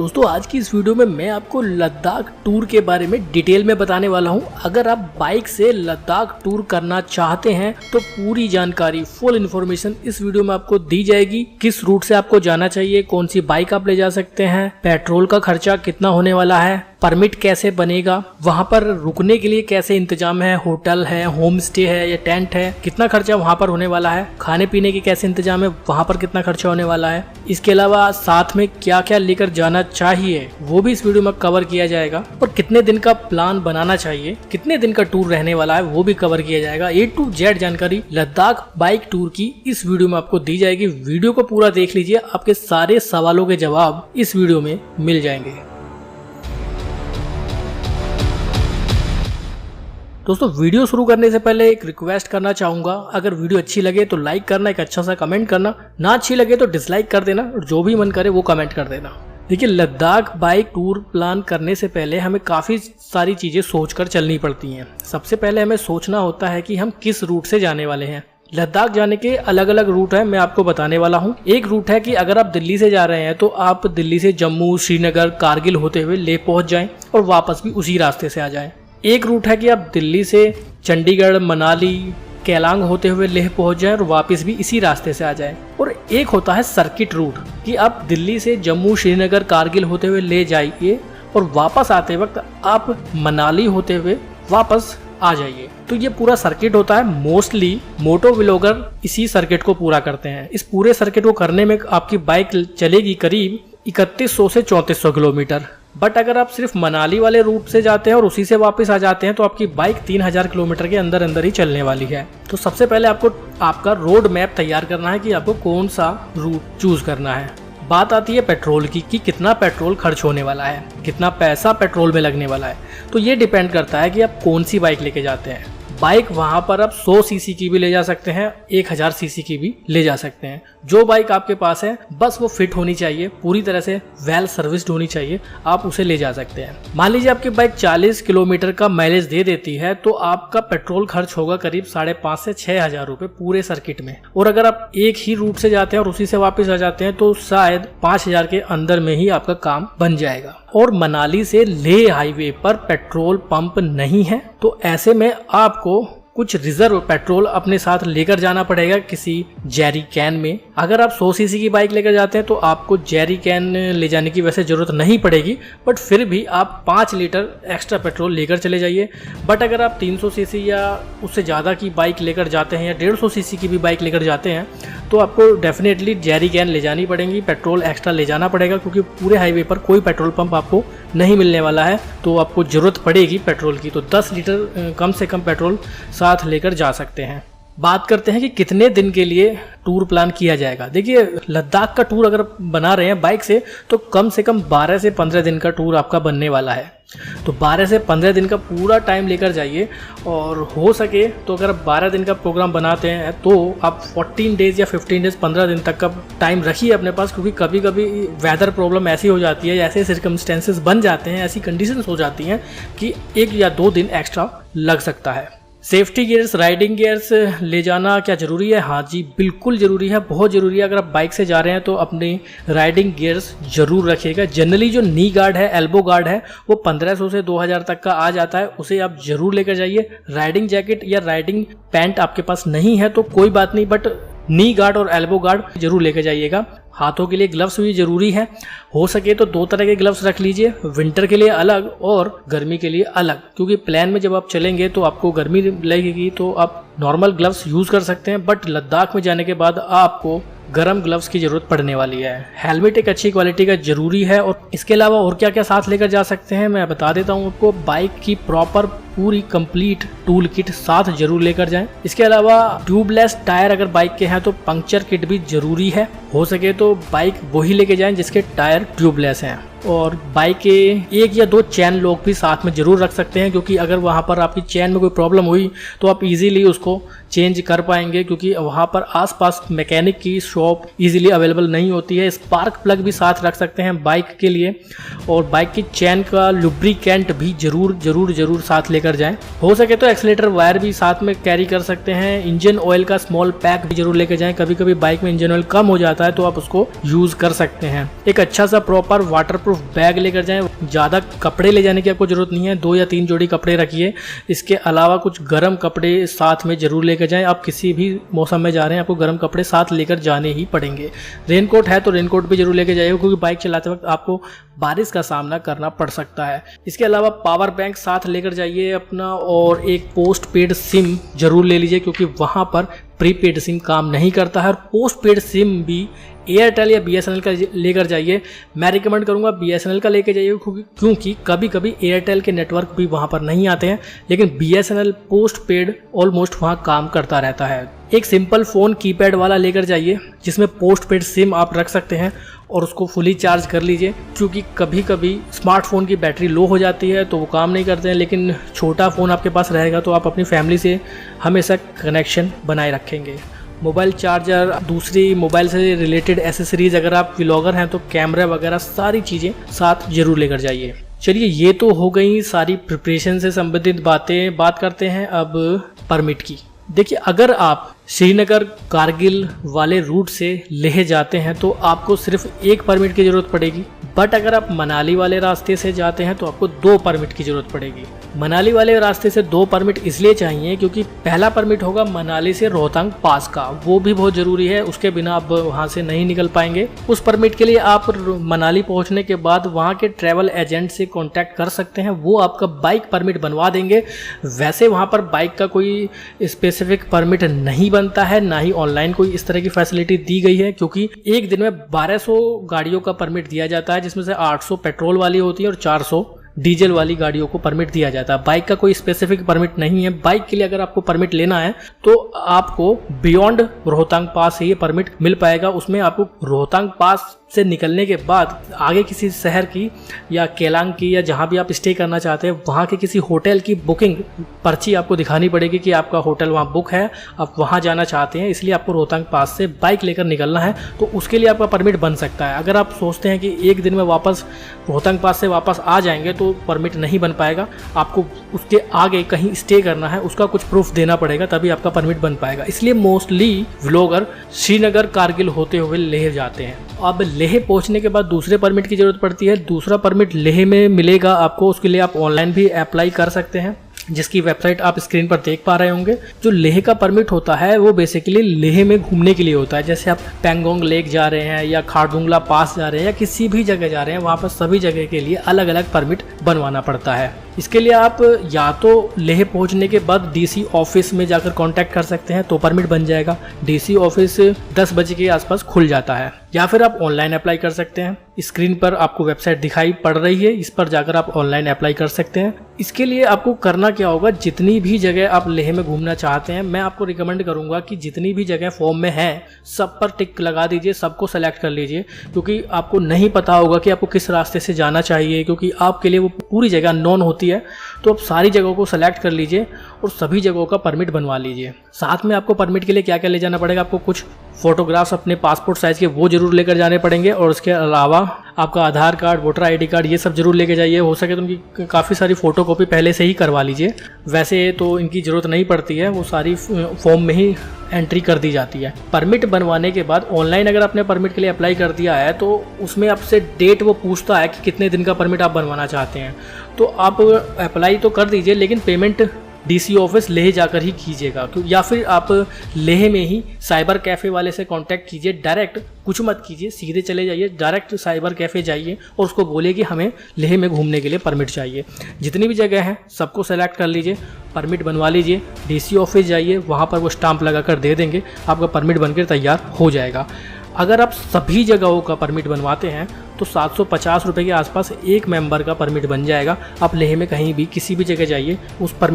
दोस्तों आज की इस वीडियो में मैं आपको लद्दाख टूर के बारे में डिटेल में बताने वाला हूं। अगर आप बाइक से लद्दाख टूर करना चाहते हैं तो पूरी जानकारी फुल इन्फॉर्मेशन इस वीडियो में आपको दी जाएगी। किस रूट से आपको जाना चाहिए, कौन सी बाइक आप ले जा सकते हैं, पेट्रोल का खर्चा कितना होने वाला है, परमिट कैसे बनेगा, वहां पर रुकने के लिए कैसे इंतजाम है, होटल है, होम स्टे है या टेंट है, कितना खर्चा वहां पर होने वाला है, खाने पीने के कैसे इंतजाम है, वहां पर कितना खर्चा होने वाला है, इसके अलावा साथ में क्या क्या लेकर जाना चाहिए वो भी इस वीडियो में कवर किया जाएगा। और कितने दिन का प्लान बनाना चाहिए, कितने दिन का टूर रहने वाला है वो भी कवर किया जाएगा। A to Z जानकारी लद्दाख बाइक टूर की इस वीडियो में आपको दी जाएगी। वीडियो को पूरा देख लीजिए, आपके सारे सवालों के जवाब इस वीडियो में मिल जाएंगे। दोस्तों वीडियो शुरू करने से पहले एक रिक्वेस्ट करना चाहूंगा, अगर वीडियो अच्छी लगे तो लाइक करना, एक अच्छा सा कमेंट करना, ना अच्छी लगे तो डिसलाइक कर देना और जो भी मन करे वो कमेंट कर देना। देखिए, लद्दाख बाइक टूर प्लान करने से पहले हमें काफ़ी सारी चीज़ें सोचकर चलनी पड़ती हैं। सबसे पहले हमें सोचना होता है कि हम किस रूट से जाने वाले हैं। लद्दाख जाने के अलग अलग रूट है, मैं आपको बताने वाला हूँ। एक रूट है कि अगर आप दिल्ली से जा रहे हैं तो आप दिल्ली से जम्मू, श्रीनगर, कारगिल होते हुए लेह पहुँच जाएं और वापस भी उसी रास्ते से आ जाएं। एक रूट है कि आप दिल्ली से चंडीगढ़, मनाली, केलांग होते हुए लेह पहुंच जाएं और वापस भी इसी रास्ते से आ जाएं। और एक होता है सर्किट रूट कि आप दिल्ली से जम्मू, श्रीनगर, कारगिल होते हुए ले जाइए और वापस आते वक्त आप मनाली होते हुए वापस आ जाइए। तो ये पूरा सर्किट होता है। मोस्टली मोटो व्लॉगर इसी सर्किट को पूरा करते हैं। इस पूरे सर्किट को करने में आपकी बाइक चलेगी करीब 3100 से 3400 किलोमीटर। बट अगर आप सिर्फ मनाली वाले रूट से जाते हैं और उसी से वापस आ जाते हैं तो आपकी बाइक 3000 किलोमीटर के अंदर अंदर ही चलने वाली है। तो सबसे पहले आपको आपका रोड मैप तैयार करना है कि आपको कौन सा रूट चूज करना है। बात आती है पेट्रोल की कि कितना पेट्रोल खर्च होने वाला है, कितना पैसा पेट्रोल में लगने वाला है। तो ये डिपेंड करता है कि आप कौन सी बाइक लेके जाते हैं। बाइक वहां पर आप 100 सीसी की भी ले जा सकते हैं, 1000 सीसी की भी ले जा सकते हैं। जो बाइक आपके पास है बस वो फिट होनी चाहिए, पूरी तरह से वेल सर्विस्ड होनी चाहिए, आप उसे ले जा सकते हैं। मान लीजिए आपकी बाइक 40 किलोमीटर का माइलेज दे देती है तो आपका पेट्रोल खर्च होगा करीब 5,500 से 6,000 रुपए पूरे सर्किट में। और अगर आप एक ही रूट से जाते हैं और उसी से वापस आ जाते हैं तो शायद 5,000 के अंदर में ही आपका काम बन जाएगा। और मनाली से लेह हाईवे पर पेट्रोल पंप नहीं है तो ऐसे में आपको कुछ रिजर्व पेट्रोल अपने साथ लेकर जाना पड़ेगा किसी जेरी कैन में। अगर आप 100 सीसी की बाइक लेकर जाते हैं तो आपको जेरी कैन ले जाने की वैसे जरूरत नहीं पड़ेगी, बट फिर भी आप 5 लीटर एक्स्ट्रा पेट्रोल लेकर चले जाइए। बट अगर आप 300 सीसी या उससे ज़्यादा की बाइक लेकर जाते हैं या 150 सीसी की भी बाइक लेकर जाते हैं तो आपको डेफिनेटली जेरी कैन ले जानी पड़ेगी, पेट्रोल एक्स्ट्रा ले जाना पड़ेगा, क्योंकि पूरे हाईवे पर कोई पेट्रोल पंप आपको नहीं मिलने वाला है तो आपको ज़रूरत पड़ेगी पेट्रोल की। तो 10 लीटर कम से कम पेट्रोल साथ लेकर जा सकते हैं। बात करते हैं कि कितने दिन के लिए टूर प्लान किया जाएगा। देखिए, लद्दाख का टूर अगर बना रहे हैं बाइक से तो कम 12 से 15 दिन का टूर आपका बनने वाला है। तो 12 से 15 दिन का पूरा टाइम लेकर जाइए और हो सके तो अगर 12 दिन का प्रोग्राम बनाते हैं तो आप 14 डेज या 15 डेज 15 दिन तक का टाइम रखिए अपने पास, क्योंकि कभी कभी वेदर प्रॉब्लम ऐसी हो जाती है, ऐसे सर्कमस्टेंसेस बन जाते हैं, ऐसी कंडीशंस हो जाती हैं कि 1 या 2 दिन एक्स्ट्रा लग सकता है। सेफ्टी गियर्स, राइडिंग गियर्स ले जाना क्या ज़रूरी है? हाँ जी, बिल्कुल ज़रूरी है, बहुत ज़रूरी है। अगर आप बाइक से जा रहे हैं तो अपने राइडिंग गियर्स ज़रूर रखिएगा। जनरली जो नी गार्ड है, एल्बो गार्ड है, वो 1500 से 2000 तक का आ जाता है, उसे आप ज़रूर लेकर जाइए। राइडिंग जैकेट या राइडिंग पैंट आपके पास नहीं है तो कोई बात नहीं, बट नी गार्ड और एल्बो गार्ड जरूर लेकर जाइएगा। हाथों के लिए ग्लव्स भी जरूरी है, हो सके तो 2 तरह के ग्लव्स रख लीजिए, विंटर के लिए अलग और गर्मी के लिए अलग, क्योंकि प्लेन में जब आप चलेंगे तो आपको गर्मी लगेगी तो आप नॉर्मल ग्लव्स यूज कर सकते हैं, बट लद्दाख में जाने के बाद आपको गर्म ग्लव्स की जरूरत पड़ने वाली है। हेलमेट एक अच्छी क्वालिटी का जरूरी है। और इसके अलावा और क्या क्या साथ लेकर जा सकते हैं मैं बता देता हूँ आपको। बाइक की प्रॉपर पूरी कंप्लीट टूल किट साथ जरूर लेकर जाएं। इसके अलावा ट्यूबलेस टायर अगर बाइक के हैं तो पंक्चर किट भी जरूरी है। हो सके तो बाइक वही लेके जाएं जिसके टायर ट्यूबलेस हैं। और बाइक के 1 या 2 चैन लॉक भी साथ में जरूर रख सकते हैं, क्योंकि अगर वहां पर आपकी चैन में कोई प्रॉब्लम हुई तो आप इजीली उसको चेंज कर पाएंगे, क्योंकि वहां पर आसपास मैकेनिक की शॉप इजीली अवेलेबल नहीं होती है। स्पार्क प्लग भी साथ रख सकते हैं बाइक के लिए। और बाइक की चैन का लुब्रिकेंट भी जरूर साथ लेकर जाएं। हो सके तो एक्सीलेटर वायर भी साथ में कैरी कर सकते हैं। इंजन ऑयल का स्मॉल पैक भी जरूर लेकर जाएं। कभी कभी बाइक में इंजन ऑयल कम हो जाता है तो आप उसको यूज कर सकते हैं। एक अच्छा सा प्रॉपर वाटर प्रूफ बैग लेकर जाएं। ज़्यादा कपड़े ले जाने की आपको ज़रूरत नहीं है, 2 या 3 जोड़ी कपड़े रखिए। इसके अलावा कुछ गर्म कपड़े साथ में ज़रूर लेकर जाएं। आप किसी भी मौसम में जा रहे हैं, आपको गर्म कपड़े साथ लेकर जाने ही पड़ेंगे। रेनकोट है तो रेनकोट भी जरूर लेकर जाइए, क्योंकि बाइक चलाते वक्त आपको बारिश का सामना करना पड़ सकता है। इसके अलावा पावर बैंक साथ लेकर जाइए अपना, और एक पोस्ट पेड सिम जरूर ले लीजिए, क्योंकि वहाँ पर प्रीपेड सिम काम नहीं करता है। और पोस्ट पेड सिम भी एयरटेल या BSNL का लेकर जाइए। मैं रिकमेंड करूंगा BSNL का लेकर जाइए, क्योंकि कभी कभी एयरटेल के नेटवर्क भी वहां पर नहीं आते हैं, लेकिन BSNL पोस्ट पेड ऑलमोस्ट वहां काम करता रहता है। एक सिंपल फ़ोन कीपैड वाला लेकर जाइए, जिसमें पोस्ट पेड सिम आप रख सकते हैं और उसको फुली चार्ज कर लीजिए, क्योंकि कभी कभी स्मार्टफोन की बैटरी लो हो जाती है तो वो काम नहीं करते हैं। लेकिन छोटा फ़ोन आपके पास रहेगा तो आप अपनी फैमिली से हमेशा कनेक्शन बनाए रखेंगे। मोबाइल चार्जर, दूसरी मोबाइल से रिलेटेड एसेसरीज, अगर आप व्लॉगर हैं तो कैमरा वगैरह सारी चीज़ें साथ जरूर लेकर जाइए। चलिए, ये तो हो गई सारी प्रिपरेशन से संबंधित बातें। बात करते हैं अब परमिट की। देखिए, अगर आप श्रीनगर कारगिल वाले रूट से लेह जाते हैं तो आपको सिर्फ 1 परमिट की ज़रूरत पड़ेगी, बट अगर आप मनाली वाले रास्ते से जाते हैं तो आपको 2 परमिट की ज़रूरत पड़ेगी। मनाली वाले रास्ते से 2 परमिट इसलिए चाहिए क्योंकि पहला परमिट होगा मनाली से रोहतांग पास का, वो भी बहुत ज़रूरी है, उसके बिना आप वहाँ से नहीं निकल पाएंगे। उस परमिट के लिए आप मनाली पहुँचने के बाद वहाँ के ट्रैवल एजेंट से कॉन्टैक्ट कर सकते हैं, वो आपका बाइक परमिट बनवा देंगे। वैसे वहाँ पर बाइक का कोई स्पेसिफिक परमिट नहीं बनता है, ना ही ऑनलाइन कोई इस तरह की फैसिलिटी दी गई है, क्योंकि एक दिन में 1200 गाड़ियों का परमिट दिया जाता है, जिसमें से 800 पेट्रोल वाली होती है और 400 डीजल वाली गाड़ियों को परमिट दिया जाता है। बाइक का कोई स्पेसिफिक परमिट नहीं है। बाइक के लिए अगर आपको परमिट लेना है तो आपको बियॉन्ड रोहतांग पास से ये परमिट मिल पाएगा। उसमें आपको रोहतांग पास से निकलने के बाद आगे किसी शहर की या केलांग की या जहाँ भी आप स्टे करना चाहते हैं वहाँ के किसी होटल की बुकिंग पर्ची आपको दिखानी पड़ेगी कि आपका होटल वहाँ बुक है, आप वहाँ जाना चाहते हैं, इसलिए आपको रोहतांग पास से बाइक लेकर निकलना है, तो उसके लिए आपका परमिट बन सकता है। अगर आप सोचते हैं कि एक दिन में वापस रोहतांग पास से वापस आ जाएंगे तो परमिट नहीं बन पाएगा, आपको उसके आगे कहीं स्टे करना है, उसका कुछ प्रूफ देना पड़ेगा, तभी आपका परमिट बन पाएगा। इसलिए मोस्टली व्लॉगर श्रीनगर कारगिल होते हुए लेह जाते हैं। अब लेह पहुंचने के बाद दूसरे परमिट की जरूरत पड़ती है। दूसरा परमिट लेह में मिलेगा आपको, उसके लिए आप ऑनलाइन भी अप्लाई कर सकते हैं, जिसकी वेबसाइट आप स्क्रीन पर देख पा रहे होंगे। जो लेह का परमिट होता है वो बेसिकली लेह में घूमने के लिए होता है। जैसे आप पैंगोंग लेक जा रहे हैं या खारदुंगला पास जा रहे हैं या किसी भी जगह जा रहे हैं, वहाँ पर सभी जगह के लिए अलग अलग परमिट बनवाना पड़ता है। इसके लिए आप या तो लेह पहुंचने के बाद DC ऑफिस में जाकर कांटेक्ट कर सकते हैं तो परमिट बन जाएगा। DC ऑफिस 10 बजे के आसपास खुल जाता है, या फिर आप ऑनलाइन अप्लाई कर सकते हैं। स्क्रीन पर आपको वेबसाइट दिखाई पड़ रही है, इस पर जाकर आप ऑनलाइन अप्लाई कर सकते हैं। इसके लिए आपको करना क्या होगा, जितनी भी जगह आप लेह में घूमना चाहते हैं, मैं आपको रिकमेंड करूंगा कि जितनी भी जगह फॉर्म में है सब पर टिक लगा दीजिए, सबको सेलेक्ट कर लीजिए, क्योंकि आपको नहीं पता होगा कि आपको किस रास्ते से जाना चाहिए, क्योंकि आपके लिए वो पूरी जगह नॉन होती है। तो आप सारी जगहों को सेलेक्ट कर लीजिए और सभी जगहों का परमिट बनवा लीजिए। साथ में आपको परमिट के लिए क्या क्या ले जाना पड़ेगा, आपको कुछ फोटोग्राफ्स अपने पासपोर्ट साइज के वो जरूर लेकर जाने पड़ेंगे, और उसके अलावा आपका आधार कार्ड, वोटर ID कार्ड, ये सब जरूर लेके जाइए। हो सके तो उनकी काफ़ी सारी फ़ोटोकॉपी पहले से ही करवा लीजिए। वैसे तो इनकी ज़रूरत नहीं पड़ती है, वो सारी फॉर्म में ही एंट्री कर दी जाती है। परमिट बनवाने के बाद ऑनलाइन अगर आपने परमिट के लिए अप्लाई कर दिया है तो उसमें आपसे डेट वो पूछता है कि कितने दिन का परमिट आप बनवाना चाहते हैं। तो आप अप्लाई तो कर दीजिए, लेकिन पेमेंट DC ऑफिस लेह जाकर ही कीजिएगा, या फिर आप लेह में ही साइबर कैफ़े वाले से कांटेक्ट कीजिए। डायरेक्ट कुछ मत कीजिए, सीधे चले जाइए, डायरेक्ट साइबर कैफ़े जाइए और उसको बोलिए कि हमें लेह में घूमने के लिए परमिट चाहिए। जितनी भी जगह है सबको सेलेक्ट कर लीजिए, परमिट बनवा लीजिए, DC ऑफिस जाइए, वहाँ पर वो स्टाम्प लगा कर दे देंगे, आपका परमिट बनकर तैयार हो जाएगा। अगर आप सभी जगहों का परमिट बनवाते हैं तो 750 रुपये के आसपास एक मेंबर का परमिट बन जाएगा। आप लेह में कहीं भी किसी भी जगह जाइए, उस परमिट